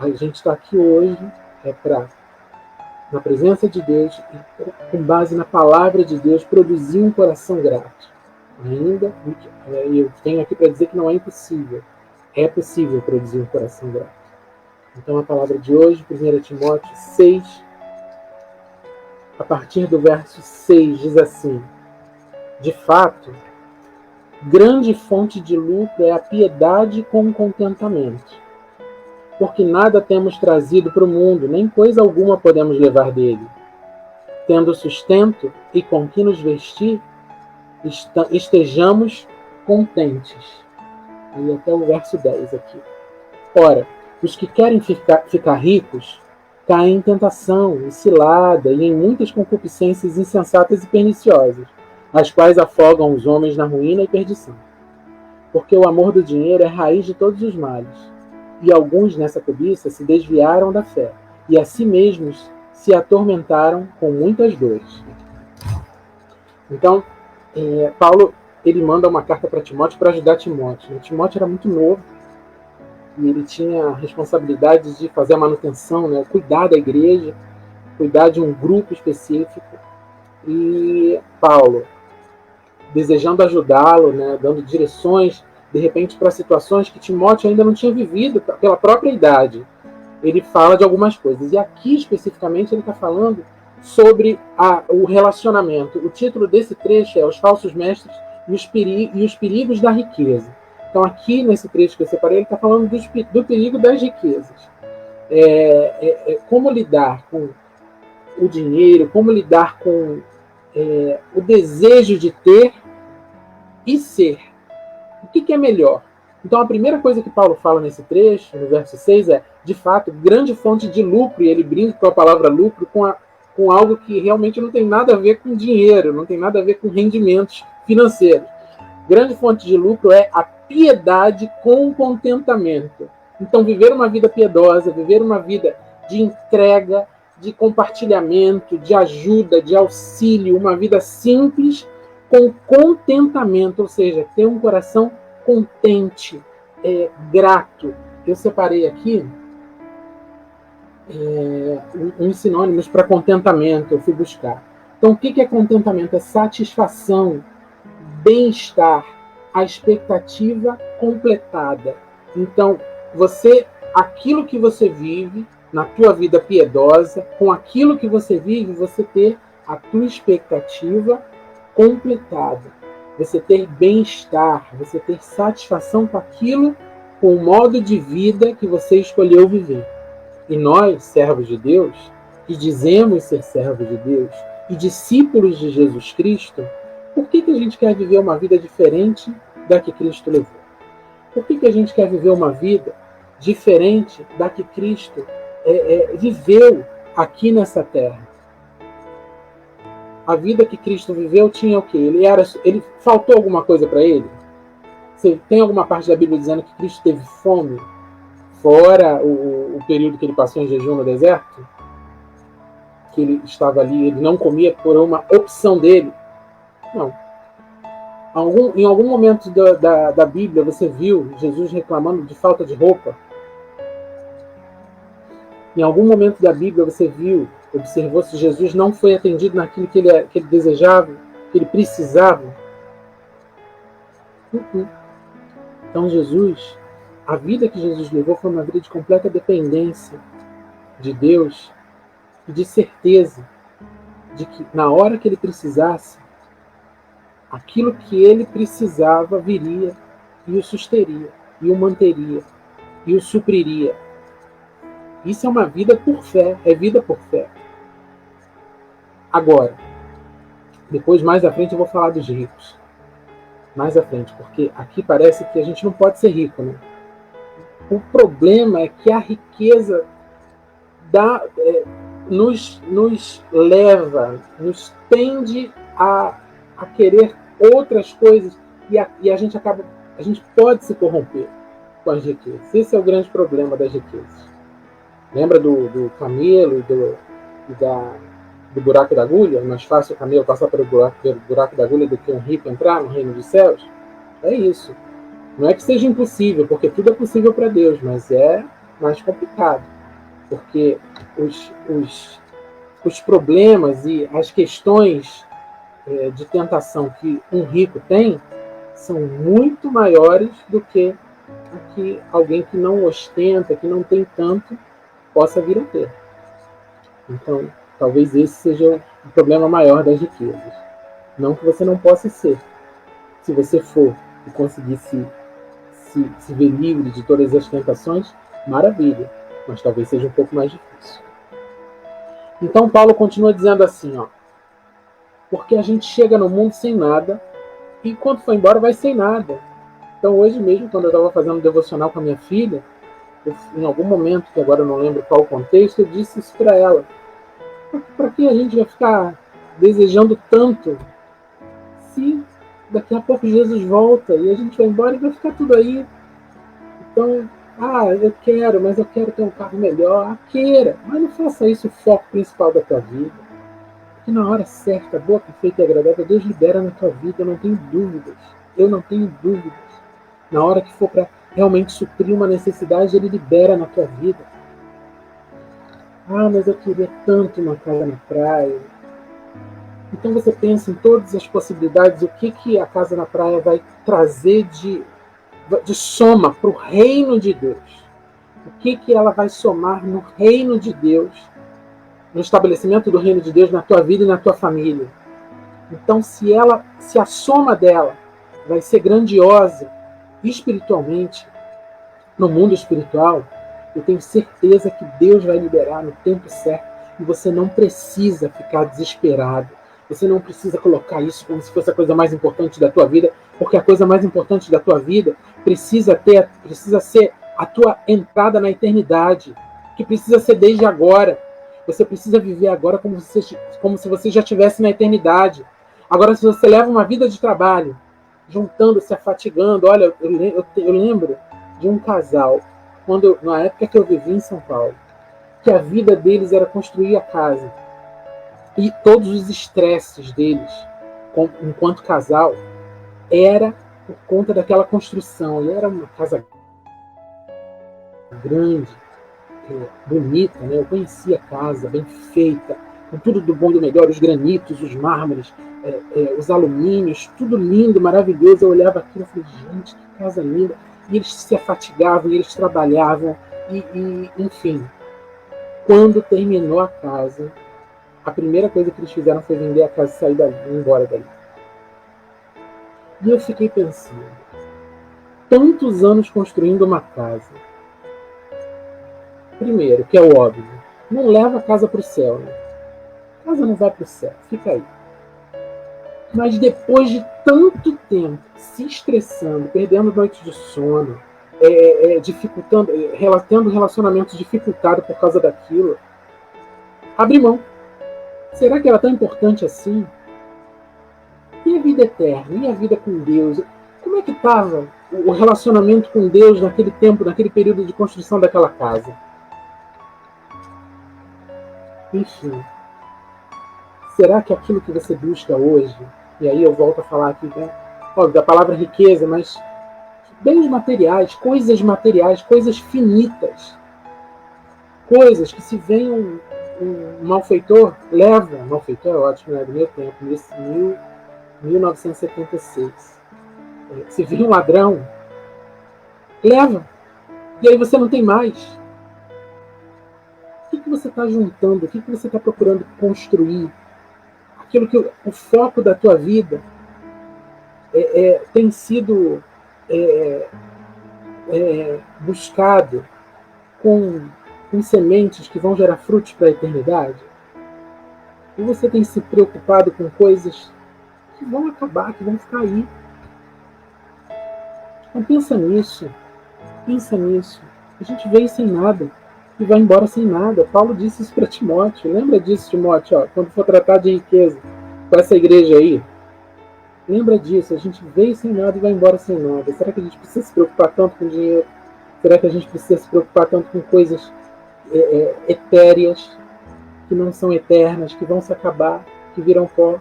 a gente está aqui hoje na presença de Deus, com base na palavra de Deus, produzir um coração grato. Ainda, eu tenho aqui para dizer que não é impossível. É possível produzir um coração grato. Então a palavra de hoje, 1 Timóteo 6, a partir do verso 6, diz assim: de fato, grande fonte de lucro é a piedade com contentamento, porque nada temos trazido para o mundo, nem coisa alguma podemos levar dele. Tendo sustento e com que nos vestir, estejamos contentes. Aí até o verso 10 aqui. Ora, os que querem ficar ricos caem em tentação, em cilada e em muitas concupiscências insensatas e perniciosas, as quais afogam os homens na ruína e perdição. Porque o amor do dinheiro é a raiz de todos os males. E alguns nessa cobiça se desviaram da fé, e a si mesmos se atormentaram com muitas dores. Então, Paulo ele manda uma carta para Timóteo para ajudar Timóteo. Timóteo era muito novo, e ele tinha a responsabilidade de fazer a manutenção, né, cuidar da igreja, cuidar de um grupo específico. E Paulo, desejando ajudá-lo, né, dando direções, de repente, para situações que Timóteo ainda não tinha vivido pela própria idade. Ele fala de algumas coisas. E aqui, especificamente, ele está falando sobre o relacionamento. O título desse trecho é Os Falsos Mestres e os Perigos da Riqueza. Então, aqui, nesse trecho que eu separei, ele está falando do perigo das riquezas. Como lidar com o dinheiro, como lidar com o desejo de ter e ser. O que é melhor? Então, a primeira coisa que Paulo fala nesse trecho, no verso 6, é, de fato, grande fonte de lucro, e ele brinca com a palavra lucro com algo que realmente não tem nada a ver com dinheiro, não tem nada a ver com rendimentos financeiros. Grande fonte de lucro é a piedade com contentamento. Então, viver uma vida piedosa, viver uma vida de entrega, de compartilhamento, de ajuda, de auxílio, uma vida simples, com contentamento, ou seja, ter um coração contente, grato. Eu separei aqui uns sinônimos para contentamento, eu fui buscar. Então, o que é contentamento? É satisfação, bem-estar, a expectativa completada. Então, aquilo que você vive na tua vida piedosa, com aquilo que você vive, você ter a tua expectativa completada. Você ter bem-estar, você ter satisfação com aquilo, com o modo de vida que você escolheu viver. E nós, servos de Deus, que dizemos ser servos de Deus e discípulos de Jesus Cristo, por que a gente quer viver uma vida diferente da que Cristo levou? Por que a gente quer viver uma vida diferente da que Cristo viveu aqui nessa terra? A vida que Cristo viveu tinha o quê? Ele faltou alguma coisa para ele? Tem alguma parte da Bíblia dizendo que Cristo teve fome? Fora o período que ele passou em jejum no deserto? Que ele estava ali, ele não comia por uma opção dele? Não. Em algum momento da Bíblia você viu Jesus reclamando de falta de roupa? Em algum momento da Bíblia você observou se Jesus não foi atendido naquilo que ele desejava, que ele precisava? Então a vida que Jesus levou foi uma vida de completa dependência de Deus e de certeza de que na hora que ele precisasse, aquilo que ele precisava viria e o susteria, e o manteria, e o supriria. Isso é uma vida por fé, é vida por fé. Agora, depois mais à frente eu vou falar dos ricos. Mais à frente, porque aqui parece que a gente não pode ser rico, né? O problema é que a riqueza nos leva, nos tende a querer outras coisas e a gente pode se corromper com as riquezas. Esse é o grande problema das riquezas. Lembra do camelo e do buraco da agulha? É mais fácil o camelo passar pelo buraco da agulha do que um rico entrar no reino dos céus? É isso. Não é que seja impossível, porque tudo é possível para Deus, mas é mais complicado, porque os problemas e as questões de tentação que um rico tem são muito maiores do que a que alguém que não ostenta, que não tem tanto, possa vir a ter. Então, talvez esse seja o problema maior das riquezas. Não que você não possa ser. Se você for e conseguir se ver livre de todas as tentações, maravilha. Mas talvez seja um pouco mais difícil. Então, Paulo continua dizendo assim, ó, porque a gente chega no mundo sem nada e quando for embora vai sem nada. Então, hoje mesmo, quando eu estava fazendo um devocional com a minha filha, em algum momento, que agora eu não lembro qual o contexto, eu disse isso para ela. Para que a gente vai ficar desejando tanto se daqui a pouco Jesus volta e a gente vai embora e vai ficar tudo aí? Então, eu quero, mas eu quero ter um carro melhor. Queira, mas não faça isso o foco principal da tua vida. Porque na hora certa, boa, perfeita e agradável, Deus libera na tua vida, eu não tenho dúvidas. Eu não tenho dúvidas. Na hora que for para realmente suprir uma necessidade, Ele libera na tua vida. Mas eu queria tanto uma casa na praia. Então você pensa em todas as possibilidades, o que a casa na praia vai trazer de soma para o reino de Deus. O que ela vai somar no reino de Deus, no estabelecimento do reino de Deus na tua vida e na tua família. Então, se a soma dela vai ser grandiosa espiritualmente, no mundo espiritual, eu tenho certeza que Deus vai liberar no tempo certo e você não precisa ficar desesperado. Você não precisa colocar isso como se fosse a coisa mais importante da tua vida, porque a coisa mais importante da tua vida precisa ser a tua entrada na eternidade, que precisa ser desde agora. Você precisa viver agora como se você já estivesse na eternidade. Agora, se você leva uma vida de trabalho, juntando-se, afatigando, olha, eu lembro de um casal, na época que eu vivi em São Paulo, que a vida deles era construir a casa. E todos os estresses deles, enquanto casal, era por conta daquela construção. E era uma casa grande, bonita, né? Eu conhecia a casa, bem feita, com tudo do bom e do melhor, os granitos, os mármores, os alumínios, tudo lindo, maravilhoso. Eu olhava aquilo e falei, gente, que casa linda. E eles se afatigavam, e eles trabalhavam, enfim. Quando terminou a casa, a primeira coisa que eles fizeram foi vender a casa e sair dali, ir embora dali. E eu fiquei pensando, tantos anos construindo uma casa. Primeiro, que é o óbvio, não leva a casa para o céu, né? A casa não vai para o céu, fica aí. Mas depois de tanto tempo se estressando, perdendo noites de sono, tendo relacionamentos dificultados por causa daquilo, abre mão. Será que era tão importante assim? E a vida eterna? E a vida com Deus? Como é que estava o relacionamento com Deus naquele tempo, naquele período de construção daquela casa? Enfim, será que aquilo que você busca hoje, e aí eu volto a falar aqui, né, da palavra riqueza, mas bens materiais, coisas finitas, coisas que se vem um malfeitor, malfeitor é ótimo, né, do meu tempo, 1976. Se vem um ladrão, leva, e aí você não tem mais. O que você está juntando? O que você está procurando construir? Aquilo que o foco da tua vida tem sido buscado com sementes que vão gerar frutos para a eternidade? E você tem se preocupado com coisas que vão acabar, que vão ficar aí? Então pensa nisso. A gente veio sem nada e vai embora sem nada. Paulo disse isso para Timóteo. Lembra disso, Timóteo? Ó, quando for tratar de riqueza com essa igreja aí, lembra disso. A gente veio sem nada e vai embora sem nada. Será que a gente precisa se preocupar tanto com dinheiro? Será que a gente precisa se preocupar tanto com coisas etéreas, que não são eternas, que vão se acabar, que viram pó?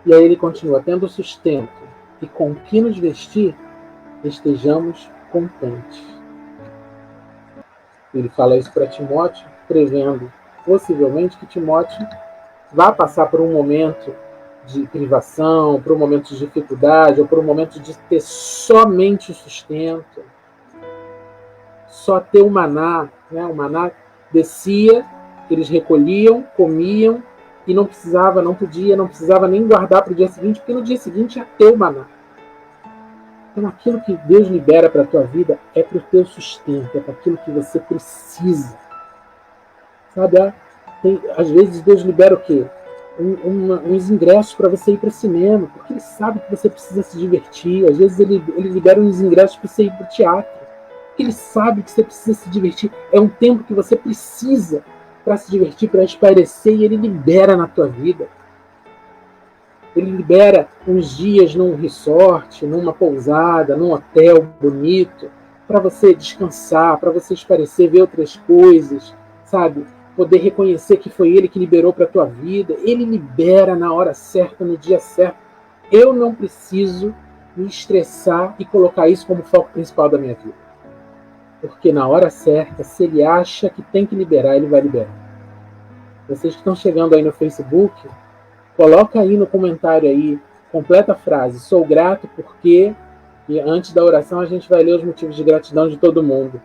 E aí ele continua, tendo sustento e com que nos vestir, estejamos contentes. Ele fala isso para Timóteo, prevendo possivelmente que Timóteo vá passar por um momento de privação, por um momento de dificuldade, ou por um momento de ter somente sustento, só ter o maná, né? O maná descia, eles recolhiam, comiam, e não precisava nem guardar para o dia seguinte, porque no dia seguinte ia ter o maná. Então aquilo que Deus libera para a tua vida é para o teu sustento, é para aquilo que você precisa. Sabe? Às vezes Deus libera o quê? Uns ingressos para você ir para o cinema, porque Ele sabe que você precisa se divertir. Às vezes Ele libera uns ingressos para você ir para o teatro, porque Ele sabe que você precisa se divertir. É um tempo que você precisa para se divertir, para espairecer, e Ele libera na tua vida. Ele libera uns dias num resort, numa pousada, num hotel bonito, para você descansar, para você espairecer, ver outras coisas, sabe? Poder reconhecer que foi Ele que liberou para a tua vida. Ele libera na hora certa, no dia certo. Eu não preciso me estressar e colocar isso como foco principal da minha vida. Porque na hora certa, se Ele acha que tem que liberar, Ele vai liberar. Vocês que estão chegando aí no Facebook, coloca aí no comentário aí, completa a frase, sou grato porque, e antes da oração a gente vai ler os motivos de gratidão de todo mundo,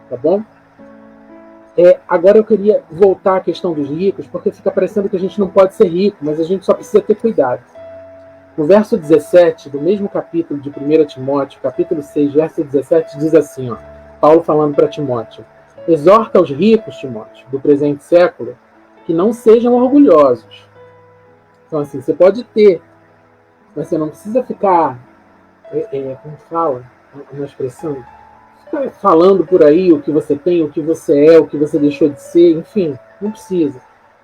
tá bom? Agora eu queria voltar à questão dos ricos, porque fica parecendo que a gente não pode ser rico, mas a gente só precisa ter cuidado. No verso 17 do mesmo capítulo de 1 Timóteo, capítulo 6, verso 17, diz assim, ó, Paulo falando para Timóteo, exorta os ricos, Timóteo, do presente século, que não sejam orgulhosos. Então, assim, você pode ter, mas você não precisa ficar, como fala, uma expressão, ficar falando por aí o que você tem, o que você é, o que você deixou de ser, enfim, não precisa.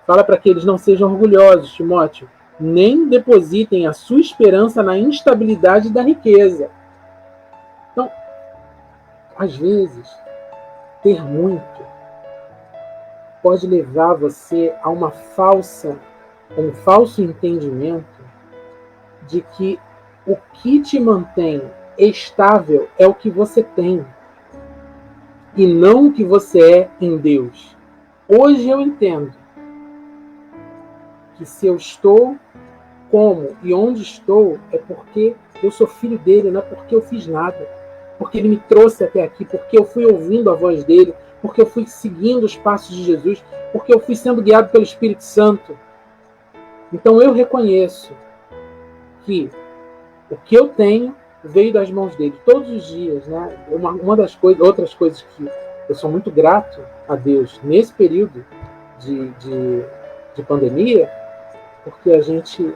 Fala para que eles não sejam orgulhosos, Timóteo, nem depositem a sua esperança na instabilidade da riqueza. Então, às vezes, ter muito pode levar você a um falso entendimento de que o que te mantém estável é o que você tem e não o que você é em Deus. Hoje eu entendo que se eu estou como e onde estou é porque eu sou filho dele, não é porque eu fiz nada, porque ele me trouxe até aqui, porque eu fui ouvindo a voz dele, porque eu fui seguindo os passos de Jesus, porque eu fui sendo guiado pelo Espírito Santo. Então eu reconheço que o que eu tenho veio das mãos dele todos os dias, né? Outras coisas que eu sou muito grato a Deus nesse período de pandemia, porque a gente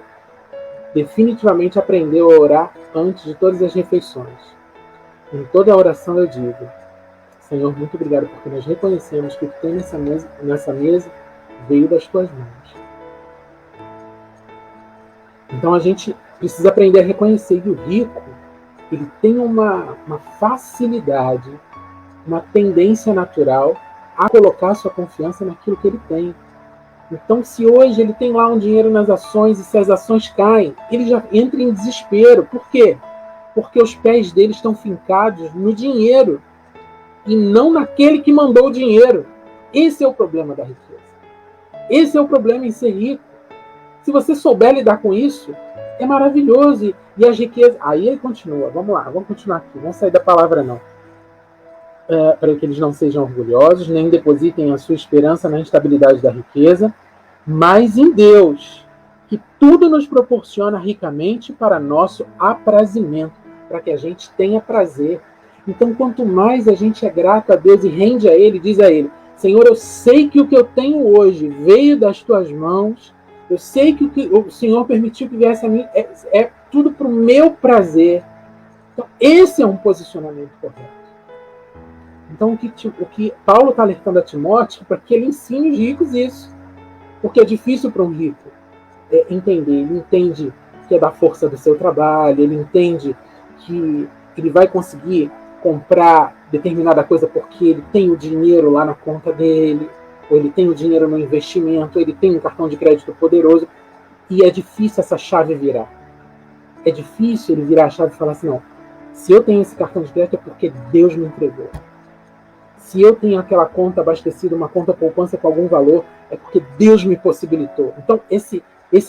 definitivamente aprendeu a orar antes de todas as refeições. Em toda a oração eu digo, Senhor, muito obrigado, porque nós reconhecemos que o que tem nessa mesa veio das tuas mãos. Então a gente precisa aprender a reconhecer que o rico, ele tem uma facilidade, uma tendência natural a colocar sua confiança naquilo que ele tem. Então, se hoje ele tem lá um dinheiro nas ações e se as ações caem, ele já entra em desespero. Por quê? Porque os pés dele estão fincados no dinheiro e não naquele que mandou o dinheiro. Esse é o problema da riqueza. Esse é o problema em ser rico. Se você souber lidar com isso, é maravilhoso. E as riquezas... Aí ele continua. Vamos lá, vamos continuar aqui. Vamos sair da palavra não. Para que eles não sejam orgulhosos, nem depositem a sua esperança na instabilidade da riqueza, mas em Deus, que tudo nos proporciona ricamente para nosso aprazimento, para que a gente tenha prazer. Então, quanto mais a gente é grato a Deus e rende a Ele, diz a Ele, Senhor, eu sei que o que eu tenho hoje veio das Tuas mãos, eu sei que o que o Senhor permitiu que viesse a mim é tudo para o meu prazer. Então, esse é um posicionamento correto. Então, o que Paulo está alertando a Timóteo para que ele ensine os ricos isso. Porque é difícil para um rico entender. Ele entende que é da força do seu trabalho, ele entende que ele vai conseguir comprar determinada coisa porque ele tem o dinheiro lá na conta dele, ou ele tem o dinheiro no investimento, ou ele tem um cartão de crédito poderoso. E é difícil essa chave virar. É difícil ele virar a chave e falar assim, não, se eu tenho esse cartão de crédito é porque Deus me entregou. Se eu tenho aquela conta abastecida, uma conta poupança com algum valor, é porque Deus me possibilitou. Então, esse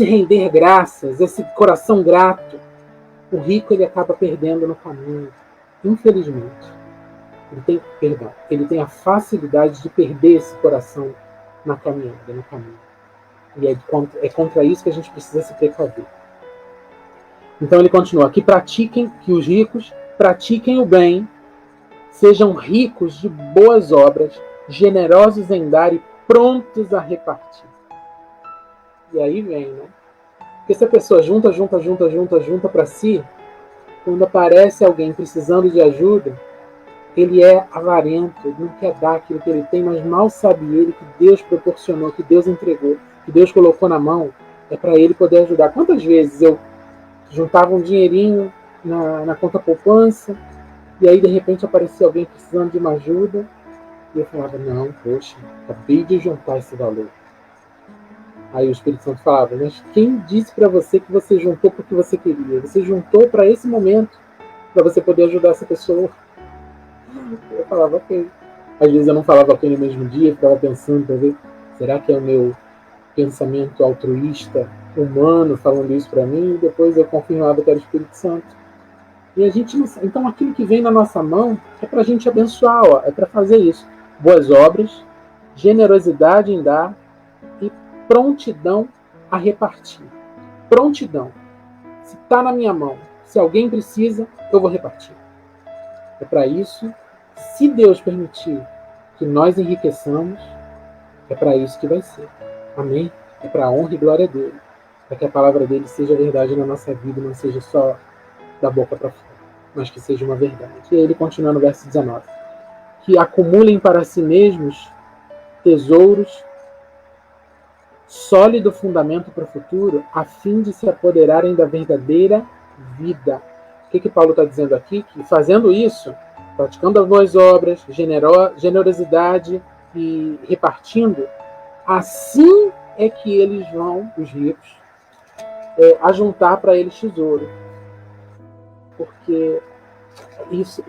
render graças, esse coração grato, o rico ele acaba perdendo no caminho, infelizmente. Ele tem a facilidade de perder esse coração na caminhada, no caminho. E é contra isso que a gente precisa se precaver. Então ele continua, que os ricos pratiquem o bem, sejam ricos de boas obras, generosos em dar e prontos a repartir. E aí vem, né? Porque se a pessoa junta para si, quando aparece alguém precisando de ajuda, ele é avarento, ele não quer dar aquilo que ele tem, mas mal sabe ele que Deus proporcionou, que Deus entregou, que Deus colocou na mão, é para ele poder ajudar. Quantas vezes eu juntava um dinheirinho na conta poupança, e aí de repente aparecia alguém precisando de uma ajuda, e eu falava, não, poxa, acabei de juntar esse valor. Aí o Espírito Santo falava, mas quem disse para você que você juntou porque você queria? Você juntou para esse momento, para você poder ajudar essa pessoa. Eu falava, ok. Às vezes eu não falava ok no mesmo dia, ficava pensando para ver, será que é o meu pensamento altruísta, humano, falando isso para mim? E depois eu confirmava que era o Espírito Santo. E a gente não... Então aquilo que vem na nossa mão é para a gente abençoar, ó, é para fazer isso. Boas obras, generosidade em dar e prontidão a repartir. Prontidão. Se está na minha mão, se alguém precisa, eu vou repartir. É para isso, se Deus permitir que nós enriqueçamos, é para isso que vai ser. Amém? É para a honra e glória dele. Para que a palavra dele seja verdade na nossa vida, não seja só da boca para fora, mas que seja uma verdade. E aí ele continua no verso 19. Que acumulem para si mesmos tesouros, sólido fundamento para o futuro, a fim de se apoderarem da verdadeira vida. O que Paulo está dizendo aqui? Que fazendo isso, praticando as boas obras, generosidade e repartindo, assim é que eles vão, os ricos, ajuntar para eles tesouro. Porque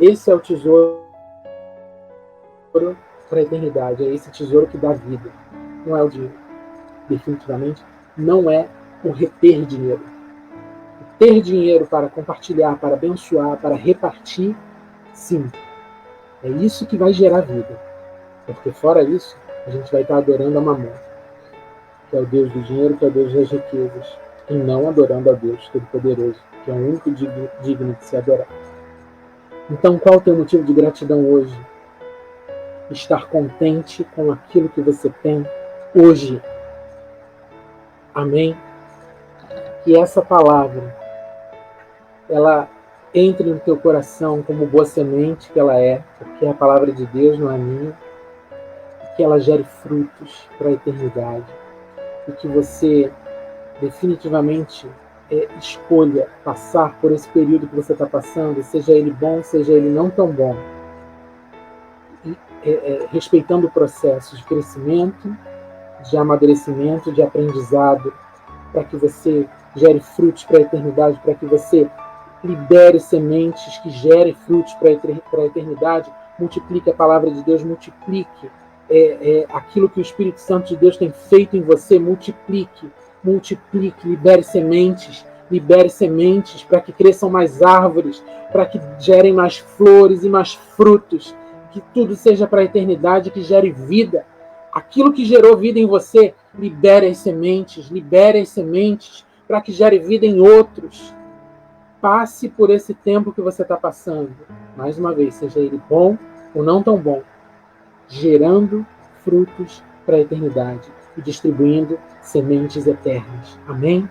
esse é o tesouro para a eternidade, é esse tesouro que dá vida. Não é o dinheiro. Definitivamente, não é o reter dinheiro. Ter dinheiro para compartilhar, para abençoar, para repartir, sim. É isso que vai gerar vida. Porque fora isso, a gente vai estar adorando a Mamon, que é o Deus do dinheiro, que é o Deus das riquezas, e não adorando a Deus Todo-Poderoso, que é o único digno de ser adorado. Então, qual o teu motivo de gratidão hoje? Estar contente com aquilo que você tem hoje. Amém? Que essa palavra ela entre no teu coração como boa semente que ela é, porque a palavra de Deus não é minha, e que ela gere frutos para a eternidade, e que você definitivamente escolha passar por esse período que você está passando, seja ele bom, seja ele não tão bom, e, respeitando o processo de crescimento, de amadurecimento, de aprendizado, para que você gere frutos para a eternidade, para que você libere sementes que gerem frutos para a eternidade, multiplique a palavra de Deus, multiplique aquilo que o Espírito Santo de Deus tem feito em você, multiplique, libere sementes para que cresçam mais árvores, para que gerem mais flores e mais frutos, que tudo seja para a eternidade, que gere vida. Aquilo que gerou vida em você, libere as sementes para que gere vida em outros. Passe por esse tempo que você está passando. Mais uma vez, seja ele bom ou não tão bom, gerando frutos para a eternidade e distribuindo sementes eternas. Amém?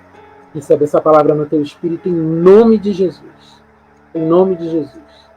Recebe essa palavra no teu espírito em nome de Jesus. Em nome de Jesus.